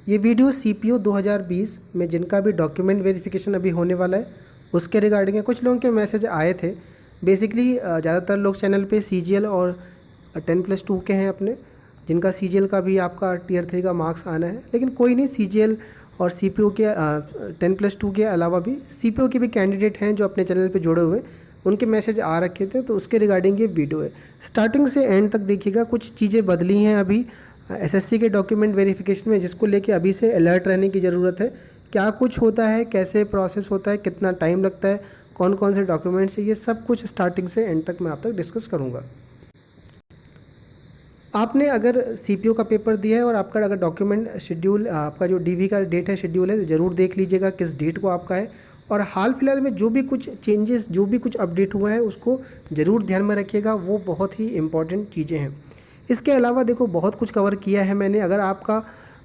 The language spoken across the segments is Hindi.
ये वीडियो सीपीओ 2020 में जिनका भी डॉक्यूमेंट वेरिफिकेशन अभी होने वाला है उसके रिगार्डिंग है। कुछ लोगों के मैसेज आए थे। बेसिकली ज़्यादातर लोग चैनल पे सीजीएल और 10+2 के हैं अपने, जिनका सीजीएल का भी आपका टीयर 3 का मार्क्स आना है। लेकिन कोई नहीं, सीजीएल और सीपीओ के 10+2 के अलावा भी सीपीओ के भी कैंडिडेट हैं जो अपने चैनल पे जुड़े हुए, उनके मैसेज आ रखे थे, तो उसके रिगार्डिंग ये वीडियो है। स्टार्टिंग से एंड तक देखिएगा। कुछ चीज़ें बदली हैं अभी एसएससी के डॉक्यूमेंट वेरिफिकेशन में, जिसको लेके अभी से अलर्ट रहने की ज़रूरत है। क्या कुछ होता है, कैसे प्रोसेस होता है, कितना टाइम लगता है, कौन कौन से डॉक्यूमेंट्स है, ये सब कुछ स्टार्टिंग से एंड तक मैं आप तक डिस्कस करूँगा। आपने अगर सीपीओ का पेपर दिया है और आपका अगर डॉक्यूमेंट शेड्यूल, आपका जो डीवी का डेट है शेड्यूल है, तो ज़रूर देख लीजिएगा किस डेट को आपका है। और हाल फिलहाल में जो भी कुछ चेंजेस, जो भी कुछ अपडेट हुआ है उसको ज़रूर ध्यान में रखिएगा, वो बहुत ही इंपॉर्टेंट चीज़ें हैं। इसके अलावा देखो, बहुत कुछ कवर किया है मैंने। अगर आपका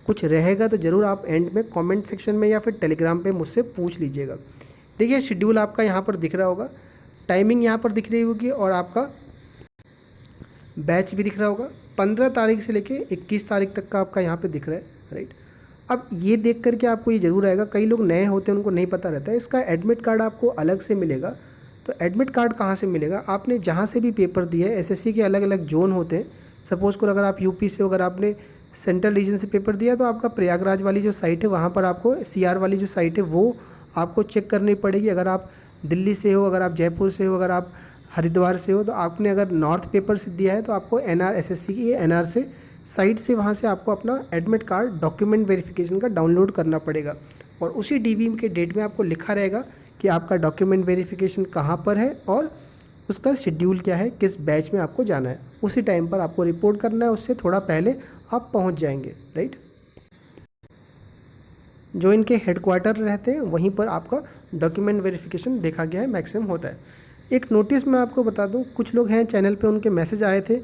कुछ रहेगा तो ज़रूर आप एंड में कमेंट सेक्शन में या फिर टेलीग्राम पे मुझसे पूछ लीजिएगा। देखिए, शेड्यूल आपका यहाँ पर दिख रहा होगा, टाइमिंग यहाँ पर दिख रही होगी और आपका बैच भी दिख रहा होगा। 15 तारीख से लेके 21 तारीख तक का आपका यहाँ पे दिख रहा है, राइट। अब ये देख करके आपको ये ज़रूर आएगा, कई लोग नए होते हैं उनको नहीं पता रहता है, इसका एडमिट कार्ड आपको अलग से मिलेगा। तो एडमिट कार्ड कहाँ से मिलेगा? आपने जहाँ से भी पेपर दिया है, एसएससी के अलग अलग जोन होते हैं। सपोज़ करो अगर आप यूपी से हो, अगर आपने सेंट्रल रीजन से पेपर दिया तो आपका प्रयागराज वाली जो साइट है वहाँ पर आपको सीआर वाली जो साइट है वो आपको चेक करनी पड़ेगी। अगर आप दिल्ली से हो, अगर आप जयपुर से हो, अगर आप हरिद्वार से हो, तो आपने अगर नॉर्थ पेपर से दिया है तो आपको एनआर, एसएससी की एनआर से साइट से वहाँ से आपको अपना एडमिट कार्ड डॉक्यूमेंट वेरिफिकेशन का डाउनलोड करना पड़ेगा। और उसी डीवी के डेट में आपको लिखा रहेगा कि आपका डॉक्यूमेंट वेरिफिकेशन कहाँ पर है और उसका शेड्यूल क्या है, किस बैच में आपको जाना है। उसी टाइम पर आपको रिपोर्ट करना है, उससे थोड़ा पहले आप पहुँच जाएंगे, राइट। जो इनके हेडक्वार्टर रहते हैं वहीं पर आपका डॉक्यूमेंट वेरिफिकेशन देखा गया है, मैक्सिमम होता है। एक नोटिस मैं आपको बता दूं, कुछ लोग हैं चैनल पे, उनके मैसेज आए थे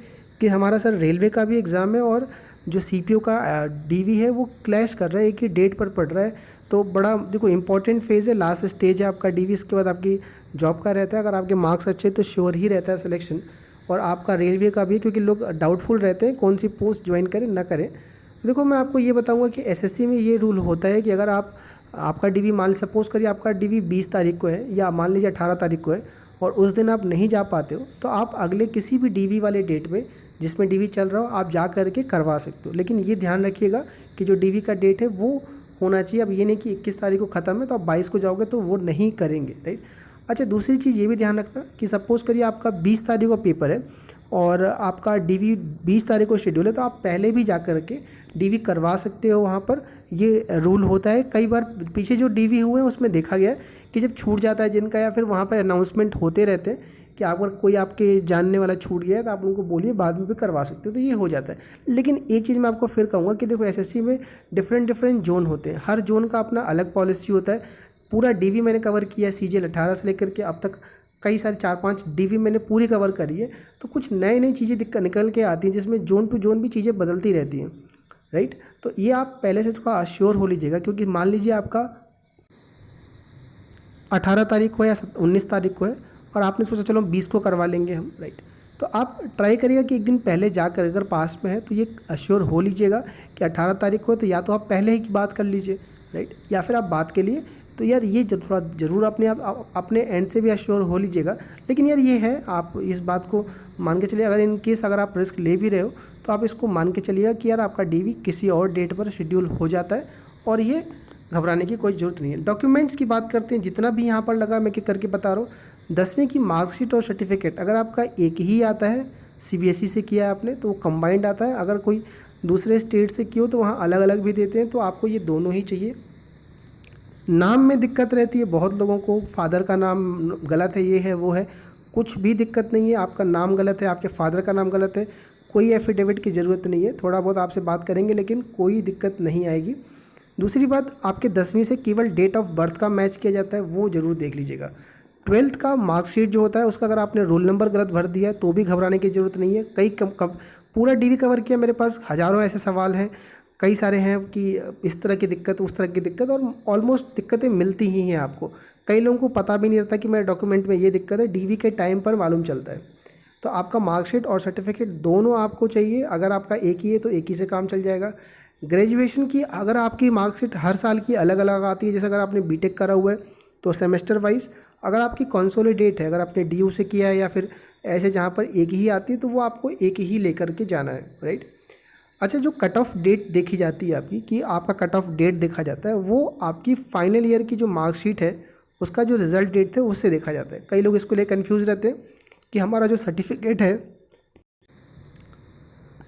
कि हमारा सर रेलवे का भी एग्ज़ाम है और जो सीपीओ का डीवी है वो क्लैश कर रहा है, एक ही डेट पर पड़ रहा है। तो बड़ा देखो इंपॉर्टेंट फेज़ है, लास्ट स्टेज है आपका डीवी, इसके बाद आपकी जॉब का रहता है। अगर आपके मार्क्स अच्छे तो श्योर ही रहता है सिलेक्शन। और आपका रेलवे का भी, क्योंकि लोग डाउटफुल रहते हैं कौन सी पोस्ट ज्वाइन करें ना करें। तो देखो, मैं आपको ये बताऊंगा कि एसएससी में ये रूल होता है कि अगर आपका डीवी, मान सपोज़ करिए आपका डीवी 20 तारीख को है या मान लीजिए 18 तारीख को है और उस दिन आप नहीं जा पाते हो, तो आप अगले किसी भी डीवी वाले डेट में जिसमें डीवी चल रहा हो आप जा करके करवा सकते हो। लेकिन ये ध्यान रखिएगा कि जो डीवी का डेट है वो होना चाहिए। अब ये नहीं कि 21 तारीख को ख़त्म है तो आप 22 को जाओगे तो वो नहीं करेंगे, राइट। अच्छा, दूसरी चीज़ ये भी ध्यान रखना कि सपोज़ करिए आपका 20 तारीख को पेपर है और आपका डीवी 20 तारीख को शेड्यूल है, तो आप पहले भी जा कर के डीवी करवा सकते हो। वहाँ पर ये रूल होता है। कई बार पीछे जो डीवी हुए हैं उसमें देखा गया है कि जब छूट जाता है जिनका, या फिर वहाँ पर अनाउंसमेंट होते रहते हैं कि अगर कोई आपके जानने वाला छूट गया है तो आप उनको बोलिए, बाद में भी करवा सकते हो, तो ये हो जाता है। लेकिन एक चीज़ मैं आपको फिर कहूँगा कि देखो, एसएससी में डिफरेंट जोन होते हैं, हर जोन का अपना अलग पॉलिसी होता है। पूरा डीवी मैंने कवर किया है, सीजीएल 18 से लेकर के अब तक कई सारे 4-5 डीवी मैंने पूरी कवर करी है। तो कुछ नई नई चीज़ें दिक्कत निकल के आती हैं जिसमें जोन टू जोन भी चीज़ें बदलती रहती हैं, राइट। तो ये आप पहले से थोड़ा अश्योर हो लीजिएगा, क्योंकि मान लीजिए आपका 18 तारीख को या 19 तारीख को है और आपने सोचा चलो 20 को करवा लेंगे हम, राइट। तो आप ट्राई करिएगा कि एक दिन पहले जाकर, अगर पास में है तो ये अश्योर हो लीजिएगा कि 18 तारीख को है, तो या तो आप पहले ही की बात कर लीजिए, राइट, या फिर आप बात के लिए। तो यार ये थोड़ा ज़रूर अपने एंड से भी अश्योर हो लीजिएगा। लेकिन यार ये है, आप इस बात को मान के चलिए, अगर इन केस अगर आप रिस्क ले भी रहे हो तो आप इसको मान के चलिएगा कि यार आपका डीवी किसी और डेट पर शेड्यूल हो जाता है और ये घबराने की कोई ज़रूरत नहीं है। डॉक्यूमेंट्स की बात करते हैं, जितना भी यहाँ पर लगा मैं करके बता रहा हूँ। 10वीं की मार्कशीट और सर्टिफिकेट अगर आपका एक ही आता है, सीबीएसई से किया है आपने, तो वो कंबाइंड आता है। अगर कोई दूसरे स्टेट से किया हो तो वहाँ अलग अलग भी देते हैं, तो आपको ये दोनों ही चाहिए। नाम में दिक्कत रहती है बहुत लोगों को, फादर का नाम गलत है, ये है वो है। कुछ भी दिक्कत नहीं है, आपका नाम गलत है, आपके फादर का नाम गलत है, कोई एफिडेविट की ज़रूरत नहीं है। थोड़ा बहुत आपसे बात करेंगे लेकिन कोई दिक्कत नहीं आएगी। दूसरी बात, आपके 10वीं से केवल डेट ऑफ बर्थ का मैच किया जाता है, वो ज़रूर देख लीजिएगा। 12th का मार्कशीट जो होता है उसका अगर आपने रोल नंबर गलत भर दिया है तो भी घबराने की ज़रूरत नहीं है। पूरा डीवी कवर किया, मेरे पास हज़ारों ऐसे सवाल हैं, कई सारे हैं कि इस तरह की दिक्कत, उस तरह की दिक्कत, और ऑलमोस्ट दिक्कतें मिलती ही हैं आपको। कई लोगों को पता भी नहीं रहता कि मेरे डॉक्यूमेंट में ये दिक्कत है, डीवी के टाइम पर मालूम चलता है। तो आपका मार्कशीट और सर्टिफिकेट दोनों आपको चाहिए। अगर आपका एक ही है तो एक ही से काम चल जाएगा, ग्रेजुएशन की अगर आपकी मार्कशीट हर साल की अलग अलग आती है, जैसे अगर आपने बीटेक करा हुआ है तो सेमेस्टर वाइज, अगर आपकी कंसोलिडेट है, अगर आपने डीयू से किया है या फिर ऐसे जहाँ पर एक ही आती है तो वो आपको एक ही लेकर के जाना है, राइट। अच्छा, जो कट ऑफ डेट देखी जाती है आपकी, कि आपका कट ऑफ डेट देखा जाता है, वो आपकी फाइनल ईयर की जो मार्कशीट है उसका जो रिजल्ट डेट थे उससे देखा जाता है। कई लोग इसको लिए कन्फ्यूज रहते हैं कि हमारा जो सर्टिफिकेट है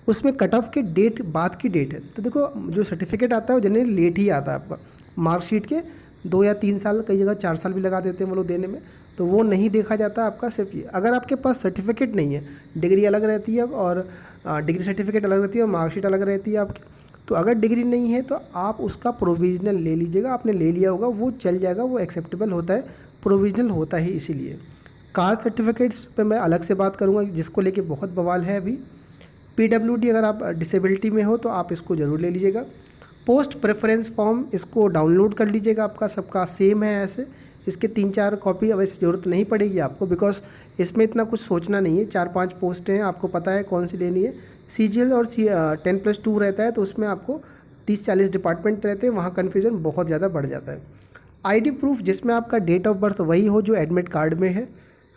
उसमें कट ऑफ की डेट बाद की डेट है। तो देखो, जो सर्टिफिकेट आता है वो जनरली लेट ही आता है आपका, मार्कशीट के 2 या 3 साल, कई जगह 4 साल भी लगा देते हैं वो लोग देने में, तो वो नहीं देखा जाता आपका। सिर्फ ये, अगर आपके पास सर्टिफिकेट नहीं है, डिग्री अलग रहती है और डिग्री सर्टिफिकेट अलग रहती है और मार्कशीट अलग रहती है आपकी, तो अगर डिग्री नहीं है तो आप उसका प्रोविजनल ले लीजिएगा। आपने ले लिया होगा वो चल जाएगा, वो एक्सेप्टेबल होता है, प्रोविजनल होता ही इसीलिए। कास्ट सर्टिफिकेट्स पे मैं अलग से बात करूँगा, जिसको लेके बहुत बवाल है अभी। पीडब्ल्यूडी, अगर आप डिसेबिलिटी में हो तो आप इसको ज़रूर ले लीजिएगा। पोस्ट प्रेफरेंस फॉर्म, इसको डाउनलोड कर लीजिएगा, आपका सबका सेम है ऐसे। इसके 3-4 कॉपी अब ऐसी ज़रूरत नहीं पड़ेगी आपको, बिकॉज इसमें इतना कुछ सोचना नहीं है। 4-5 पोस्टें हैं, आपको पता है कौन सी लेनी है। सीजीएल और 10+2 रहता है तो उसमें आपको 30-40 डिपार्टमेंट रहते हैं, वहाँ कन्फ्यूज़न बहुत ज़्यादा बढ़ जाता है। आईडी प्रूफ, जिसमें आपका डेट ऑफ बर्थ वही हो जो एडमिट कार्ड में है।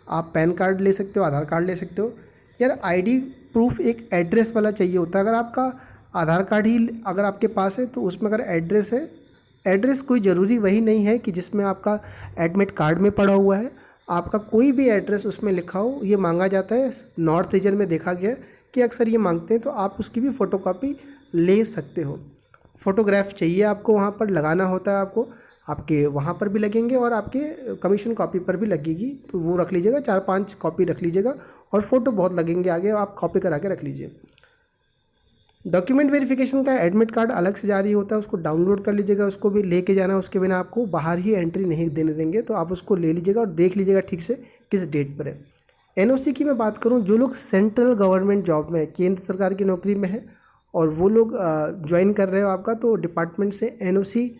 आप पैन कार्ड ले सकते हो, आधार कार्ड ले सकते हो। यार, आईडी प्रूफ एक एड्रेस वाला चाहिए होता है। अगर आपका आधार कार्ड ही अगर आपके पास है तो उसमें अगर एड्रेस है, एड्रेस कोई ज़रूरी वही नहीं है कि जिसमें आपका एडमिट कार्ड में पड़ा हुआ है। आपका कोई भी एड्रेस उसमें लिखा हो, ये मांगा जाता है। नॉर्थ रीजन में देखा गया है कि अक्सर ये मांगते हैं, तो आप उसकी भी फ़ोटोकॉपी ले सकते हो। फ़ोटोग्राफ चाहिए आपको, वहाँ पर लगाना होता है आपको, आपके वहाँ पर भी लगेंगे और आपके कमीशन कॉपी पर भी लगेगी, तो वो रख लीजिएगा। 4-5 कॉपी रख लीजिएगा, और फ़ोटो बहुत लगेंगे आगे, आप कॉपी करा के रख लीजिए। डॉक्यूमेंट वेरिफिकेशन का एडमिट कार्ड अलग से जारी होता है, उसको डाउनलोड कर लीजिएगा, उसको भी लेके जाना, उसके बिना आपको बाहर ही एंट्री नहीं देने देंगे, तो आप उसको ले लीजिएगा और देख लीजिएगा ठीक से किस डेट पर है। एनओसी की मैं बात करूं, जो लोग सेंट्रल गवर्नमेंट जॉब में है, केंद्र सरकार की नौकरी में है और वो लोग ज्वाइन कर रहे हो आपका, तो डिपार्टमेंट से एनओसी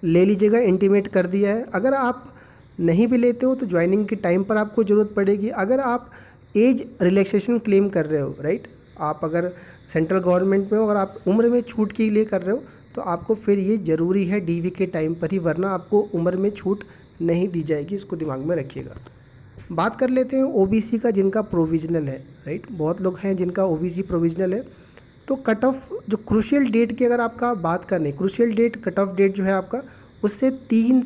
ले लीजिएगा, इंटीमेट कर दिया है। अगर आप नहीं भी लेते हो तो ज्वाइनिंग के टाइम पर आपको ज़रूरत पड़ेगी। अगर आप एज रिलैक्सेशन क्लेम कर रहे हो, राइट, आप अगर सेंट्रल गवर्नमेंट में हो, अगर आप उम्र में छूट के लिए कर रहे हो तो आपको फिर ये ज़रूरी है डीवी के टाइम पर ही, वरना आपको उम्र में छूट नहीं दी जाएगी, इसको दिमाग में रखिएगा। बात कर लेते हैं ओबीसी का, जिनका प्रोविजनल है, राइट। बहुत लोग हैं जिनका ओबीसी प्रोविजनल है। तो कट ऑफ जो क्रूशियल डेट की अगर आपका बात करनी, crucial date, cut off date जो है आपका, उससे 3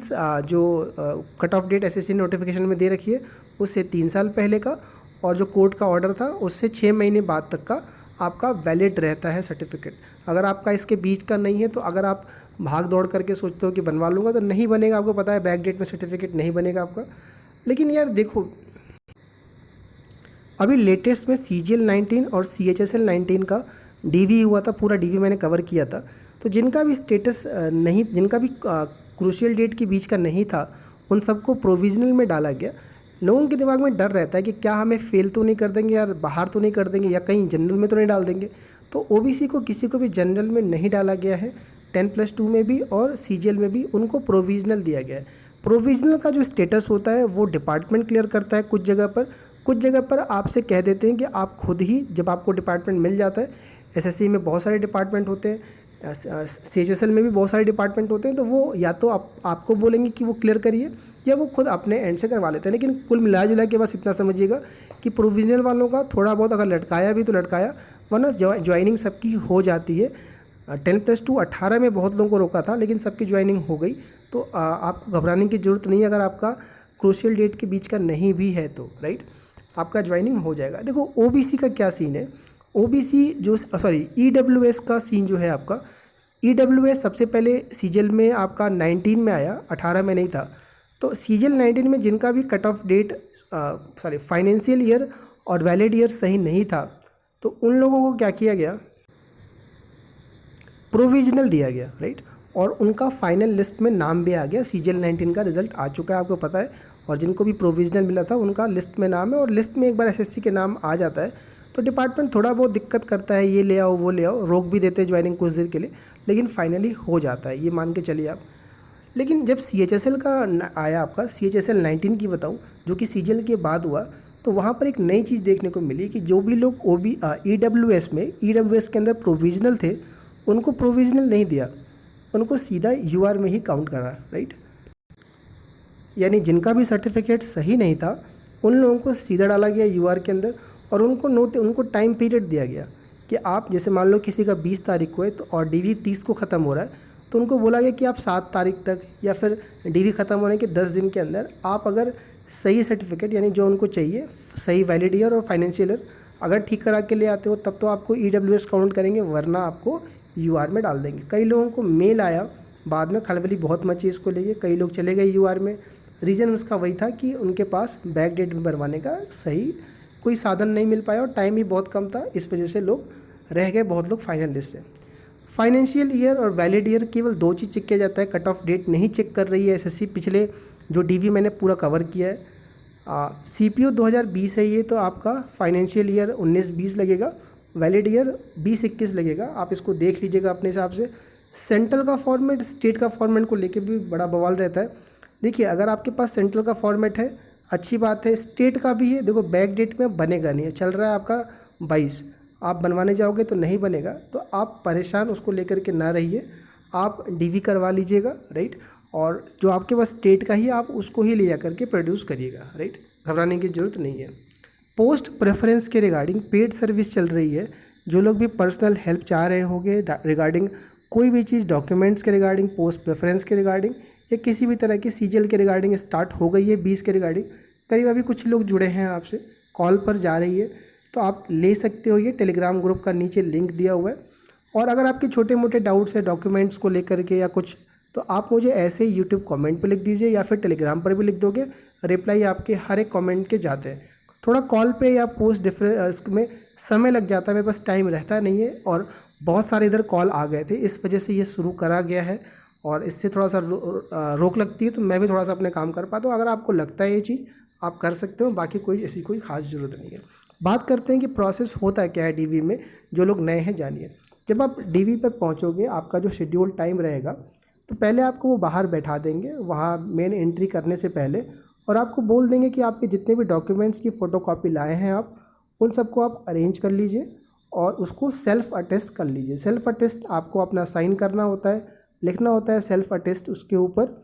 जो cut off date SSC notification में दे रखी है उससे 3 साल पहले का, और जो कोर्ट का ऑर्डर था उससे 6 महीने बाद तक का आपका वैलिड रहता है सर्टिफिकेट। अगर आपका इसके बीच का नहीं है तो अगर आप भाग दौड़ करके सोचते हो कि बनवा लूँगा तो नहीं बनेगा, आपको पता है बैक डेट में सर्टिफिकेट नहीं बनेगा आपका। लेकिन यार देखो, अभी लेटेस्ट में CGL 19 और CHSL 19 का डीवी हुआ था, पूरा डीवी मैंने कवर किया था। तो जिनका भी स्टेटस नहीं, जिनका भी क्रूशियल डेट के बीच का नहीं था, उन सबको प्रोविजनल में डाला गया। लोगों के दिमाग में डर रहता है कि क्या हमें फेल तो नहीं कर देंगे यार, बाहर तो नहीं कर देंगे, या कहीं जनरल में तो नहीं डाल देंगे। तो ओबीसी को किसी को भी जनरल में नहीं डाला गया है, 10+2 में भी और CGL में भी उनको प्रोविजनल दिया गया है। प्रोविजनल का जो स्टेटस होता है वो डिपार्टमेंट क्लियर करता है कुछ जगह पर आपसे कह देते हैं कि आप खुद ही, जब आपको डिपार्टमेंट मिल जाता है, एसएससी में बहुत सारे डिपार्टमेंट होते हैं, CHSL में भी बहुत सारे डिपार्टमेंट होते हैं, तो वो या तो आपको बोलेंगे कि वो क्लियर करिए, या वो खुद अपने एंड से करवा लेते हैं। लेकिन कुल मिला जुला के बस इतना समझिएगा कि प्रोविजनल वालों का थोड़ा बहुत अगर लटकाया भी तो लटकाया, वरना ज्वाइनिंग सबकी हो जाती है। 10+2 18 में बहुत लोगों को रोका था, लेकिन सबकी ज्वाइनिंग हो गई। तो आपको घबराने की ज़रूरत नहीं है, अगर आपका क्रूशियल डेट के बीच का नहीं भी है तो, राइट, आपका ज्वाइनिंग हो जाएगा। देखो ओबीसी का क्या सीन है, ओबीसी जो ईडब्ल्यूएस का सीन जो है आपका, ईडब्ल्यूएस सबसे पहले सीजीएल में आपका 19 में आया, 18 में नहीं था। तो सीजीएल 19 में जिनका भी cut off date financial year और वैलिड ईयर सही नहीं था, तो उन लोगों को क्या किया गया, प्रोविजनल दिया गया, राइट, और उनका फाइनल लिस्ट में नाम भी आ गया। सीजीएल 19 का रिजल्ट आ चुका है, आपको पता है, और जिनको भी प्रोविजनल मिला था उनका लिस्ट में नाम है। और लिस्ट में एक बार एसएससी के नाम आ जाता है तो डिपार्टमेंट थोड़ा बहुत दिक्कत करता है, ये ले आओ वो ले आओ, रोक भी देते हैं ज्वाइनिंग कुछ देर के लिए, लेकिन फाइनली हो जाता है, ये मान के चलिए आप। लेकिन जब CHSL का आया आपका, CHSL 19 की बताऊं, जो कि सीजीएल के बाद हुआ, तो वहाँ पर एक नई चीज़ देखने को मिली कि जो भी लोग EWS में EWS के अंदर प्रोविजनल थे, उनको प्रोविजनल नहीं दिया, उनको सीधा UR में ही काउंट करा, राइट। यानी जिनका भी सर्टिफिकेट सही नहीं था उन लोगों को सीधा डाला गया UR के अंदर, और उनको टाइम पीरियड दिया गया कि आप जैसे मान लो किसी का 20 तारीख को है तो और DV 30 को ख़त्म हो रहा है, तो उनको बोला गया कि आप 7 तारीख तक या फिर DV ख़त्म होने के 10 दिन के अंदर आप अगर सही सर्टिफिकेट यानी जो उनको चाहिए, सही वैलिड ईयर और फाइनेंशियल ईयर अगर ठीक करा के ले आते हो तब तो आपको EWS काउंट करेंगे, वरना आपको UR में डाल देंगे। कई लोगों को मेल आया, बाद में खलबली बहुत मची इसको लेके, कई लोग चले गए UR में। रीज़न उसका वही था कि उनके पास बैक डेट में बनवाने का सही कोई साधन नहीं मिल पाया और टाइम भी बहुत कम था, इस वजह से लोग रह गए, बहुत लोग फाइनल लिस्ट से। फाइनेंशियल ईयर और वैलिड ईयर केवल 2 चीज़ चेक किया जाता है, कट ऑफ डेट नहीं चेक कर रही है SSC। पिछले जो DV मैंने पूरा कवर किया है, CPO 2020 है ये, तो आपका फाइनेंशियल ईयर 19-20 लगेगा, वैलिड ईयर 20-21 लगेगा। आप इसको देख लीजिएगा अपने हिसाब से। सेंट्रल का फॉर्मेट स्टेट का फॉर्मेट को लेके भी बड़ा बवाल रहता है। देखिए, अगर आपके पास सेंट्रल का फॉर्मेट है अच्छी बात है, स्टेट का भी है, देखो बैक डेट में बनेगा नहीं है, चल रहा है आपका 22, आप बनवाने जाओगे तो नहीं बनेगा, तो आप परेशान उसको लेकर के ना रहिए, आप DV करवा लीजिएगा, राइट। और जो आपके पास स्टेट का ही आप उसको ही ले जा करके प्रोड्यूस करिएगा, राइट, घबराने की ज़रूरत नहीं है। पोस्ट प्रेफरेंस के रिगार्डिंग पेड सर्विस चल रही है, जो लोग भी पर्सनल हेल्प चाह रहे होंगे रिगार्डिंग कोई भी चीज़, डॉक्यूमेंट्स के रिगार्डिंग, पोस्ट प्रेफरेंस के रिगार्डिंग या किसी भी तरह की CGL के रिगार्डिंग स्टार्ट हो गई है 20 के रिगार्डिंग। करीब अभी कुछ लोग जुड़े हैं आपसे, कॉल पर जा रही है, तो आप ले सकते हो, ये टेलीग्राम ग्रुप का नीचे लिंक दिया हुआ है। और अगर आपके छोटे मोटे डाउट्स है डॉक्यूमेंट्स को लेकर के या कुछ, तो आप मुझे ऐसे ही यूट्यूब कमेंट पे लिख दीजिए या फिर टेलीग्राम पर भी लिख दोगे, रिप्लाई आपके हर एक कमेंट के जाते हैं। थोड़ा कॉल पे या पोस्ट डिफरेंस में समय लग जाता है, मेरे पास टाइम रहता नहीं है, और बहुत सारे इधर कॉल आ गए थे, इस वजह से ये शुरू करा गया है, और इससे थोड़ा सा रोक लगती है, तो मैं भी थोड़ा सा अपने काम कर पाता हूँ। अगर आपको लगता है ये चीज़ आप कर सकते हो, बाकी कोई ऐसी कोई ख़ास ज़रूरत नहीं है। बात करते हैं कि प्रोसेस होता है क्या है DV में, जो लोग नए हैं जानिए। जब आप DV पर पहुंचोगे, आपका जो शेड्यूल टाइम रहेगा, तो पहले आपको वो बाहर बैठा देंगे वहाँ मेन एंट्री करने से पहले, और आपको बोल देंगे कि आपके जितने भी डॉक्यूमेंट्स की फ़ोटोकॉपी लाए हैं आप उन सबको आप अरेंज कर लीजिए और उसको सेल्फ़ अटेस्ट कर लीजिए। सेल्फ़ अटेस्ट आपको अपना साइन करना होता है, लिखना होता है सेल्फ़ अटेस्ट उसके ऊपर,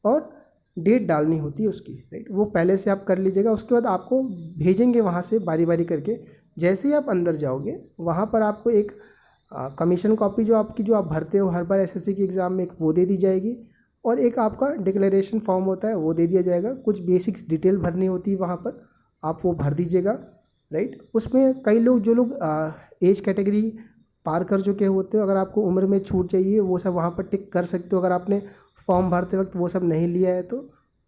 और डेट डालनी होती है उसकी, राइट। वो पहले से आप कर लीजिएगा। उसके बाद आपको भेजेंगे वहाँ से बारी बारी करके। जैसे ही आप अंदर जाओगे, वहाँ पर आपको एक कमीशन कॉपी जो आप भरते हो हर बार SSC की एग्ज़ाम में, एक वो दे दी जाएगी, और एक आपका डिक्लेरेशन फॉर्म होता है वो दे दिया जाएगा। कुछ बेसिक्स डिटेल भरनी होती है वहाँ पर, आप वो भर दीजिएगा, राइट। उसमें कई लोग जो लोग एज कैटेगरी पार कर चुके होते हो, अगर आपको उम्र में छूट चाहिए वो सब वहाँ पर टिक कर सकते हो। अगर आपने फॉर्म भरते वक्त वो सब नहीं लिया है तो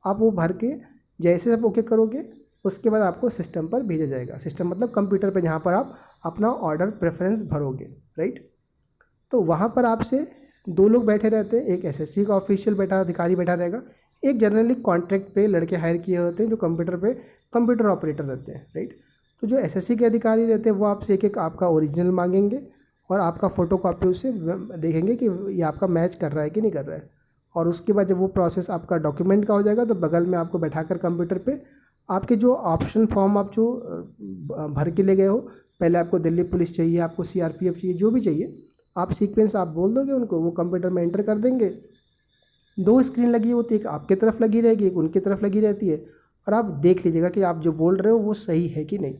आप वो भर के जैसे आप ओके करोगे, उसके बाद आपको सिस्टम पर भेजा जाएगा। सिस्टम मतलब कंप्यूटर पे, जहाँ पर आप अपना ऑर्डर प्रेफरेंस भरोगे, राइट। तो वहाँ पर आपसे 2 लोग बैठे रहते हैं, एक SSC का ऑफिशियल अधिकारी बैठा रहेगा, एक जनरली कॉन्ट्रैक्ट पे लड़के हायर किए होते हैं जो कंप्यूटर ऑपरेटर रहते हैं, राइट। तो जो SSC के अधिकारी रहते हैं वो आपसे एक आपका ओरिजिनल मांगेंगे और आपका फ़ोटोकॉपी उससे देखेंगे कि ये आपका मैच कर रहा है कि नहीं कर रहा है। और उसके बाद जब वो प्रोसेस आपका डॉक्यूमेंट का हो जाएगा तो बगल में आपको बैठाकर कंप्यूटर पे आपके जो ऑप्शन फॉर्म आप जो भर के ले गए हो, पहले आपको दिल्ली पुलिस चाहिए, आपको CRPF चाहिए, जो भी चाहिए आप सीक्वेंस आप बोल दोगे उनको, वो कंप्यूटर में एंटर कर देंगे। 2 स्क्रीन लगी होती है, एक आपकी तरफ लगी रहेगी, एक उनकी तरफ लगी रहती है, और आप देख लीजिएगा कि आप जो बोल रहे हो वो सही है कि नहीं।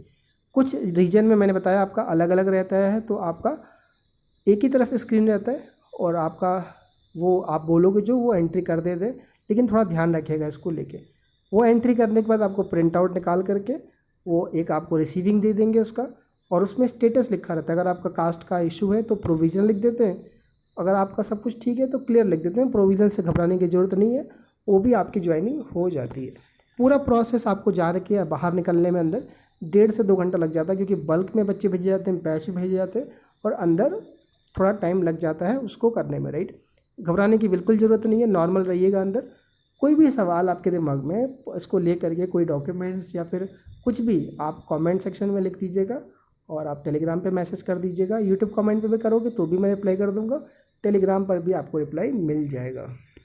कुछ रीजन में मैंने बताया आपका अलग अलग रहता है, तो आपका एक ही तरफ स्क्रीन रहता है और आपका वो आप बोलोगे जो वो एंट्री कर दे दे। लेकिन थोड़ा ध्यान रखिएगा इसको लेके। वो एंट्री करने के बाद आपको प्रिंट आउट निकाल करके वो एक आपको रिसीविंग दे देंगे उसका, और उसमें स्टेटस लिखा रहता है। अगर आपका कास्ट का इशू है तो प्रोविज़न लिख देते हैं, अगर आपका सब कुछ ठीक है तो क्लियर लिख देते हैं। प्रोविज़न से घबराने की ज़रूरत नहीं है, वो भी आपकी ज्वाइनिंग हो जाती है। पूरा प्रोसेस आपको जा रखे बाहर निकलने में अंदर 1.5 से 2 घंटा लग जाता है, क्योंकि बल्क में बच्चे भेजे जाते हैं, बैच भेजे जाते हैं, और अंदर थोड़ा टाइम लग जाता है उसको करने में, राइट। घबराने की बिल्कुल ज़रूरत नहीं है, नॉर्मल रहिएगा अंदर। कोई भी सवाल आपके दिमाग में इसको ले करके, कोई डॉक्यूमेंट्स या फिर कुछ भी, आप कमेंट सेक्शन में लिख दीजिएगा, और आप टेलीग्राम पे मैसेज कर दीजिएगा। यूट्यूब कमेंट पे भी करोगे तो भी मैं रिप्लाई कर दूंगा, टेलीग्राम पर भी आपको रिप्लाई मिल जाएगा।